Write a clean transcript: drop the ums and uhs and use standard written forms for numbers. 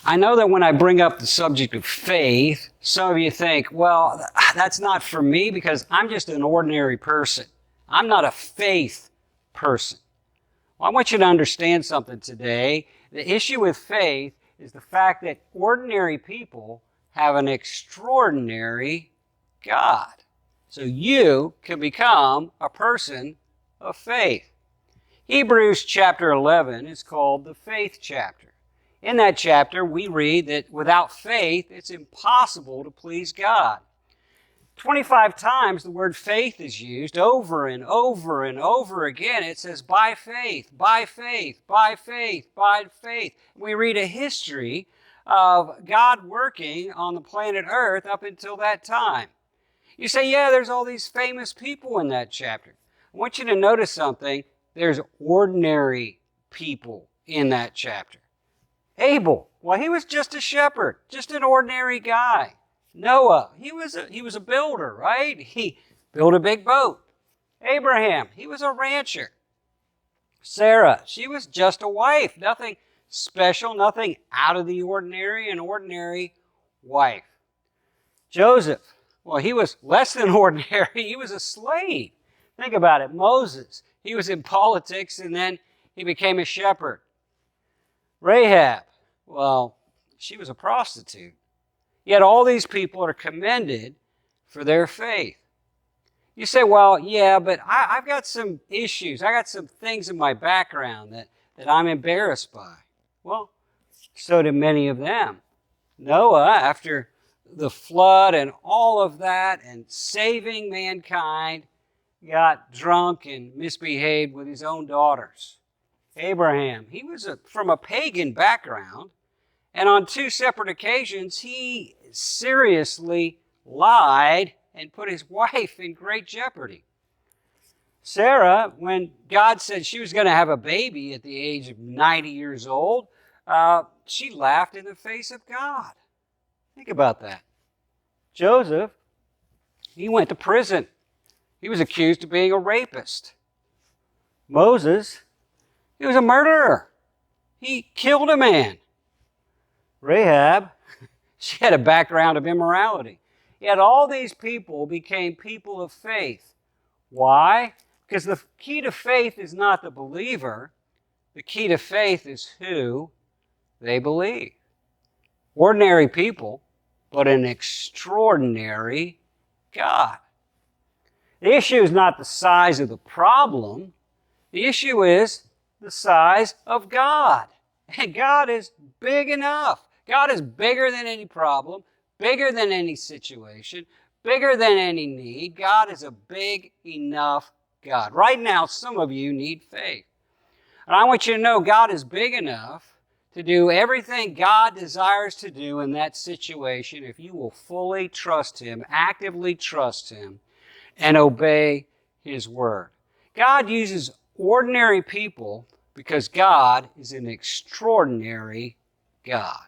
I know that when I bring up the subject of faith, some of you think, well, that's not for me because I'm just an ordinary person. I'm not a faith person. Well, I want you to understand something today. The issue with faith is the fact that ordinary people have an extraordinary God. So you can become a person of faith. Hebrews chapter 11 is called the faith chapter. In that chapter, we read that without faith, it's impossible to please God. 25 times the word faith is used over and over and over again. It says, by faith, by faith, by faith, by faith. We read a history of God working on the planet Earth up until that time. You say, yeah, there's all these famous people in that chapter. I want you to notice something. There's ordinary people in that chapter. Abel, well, he was just a shepherd, just an ordinary guy. Noah, he was a builder, right? He built a big boat. Abraham, he was a rancher. Sarah, she was just a wife, nothing special, nothing out of the ordinary, an ordinary wife. Joseph, well, he was less than ordinary. He was a slave. Think about it. Moses, he was in politics and then he became a shepherd. Rahab, well, she was a prostitute. Yet all these people are commended for their faith. You say, well, yeah, but I've got some issues. I got some things in my background that I'm embarrassed by. Well, so did many of them. Noah, after the flood and all of that and saving mankind, got drunk and misbehaved with his own daughters. Abraham, he was from a pagan background, and on 2 separate occasions, he seriously lied and put his wife in great jeopardy. Sarah, when God said she was going to have a baby at the age of 90 years old, she laughed in the face of God. Think about that. Joseph, he went to prison. He was accused of being a rapist. Moses, he was a murderer. He killed a man. Rahab, she had a background of immorality. Yet all these people became people of faith. Why? Because the key to faith is not the believer. The key to faith is who they believe. Ordinary people, but an extraordinary God. The issue is not the size of the problem. The issue is the size of God. And God is big enough. God is bigger than any problem, bigger than any situation, bigger than any need. God is a big enough God. Right now, some of you need faith. And I want you to know God is big enough to do everything God desires to do in that situation if you will fully trust Him, actively trust Him, and obey His word. God uses ordinary people because God is an extraordinary God.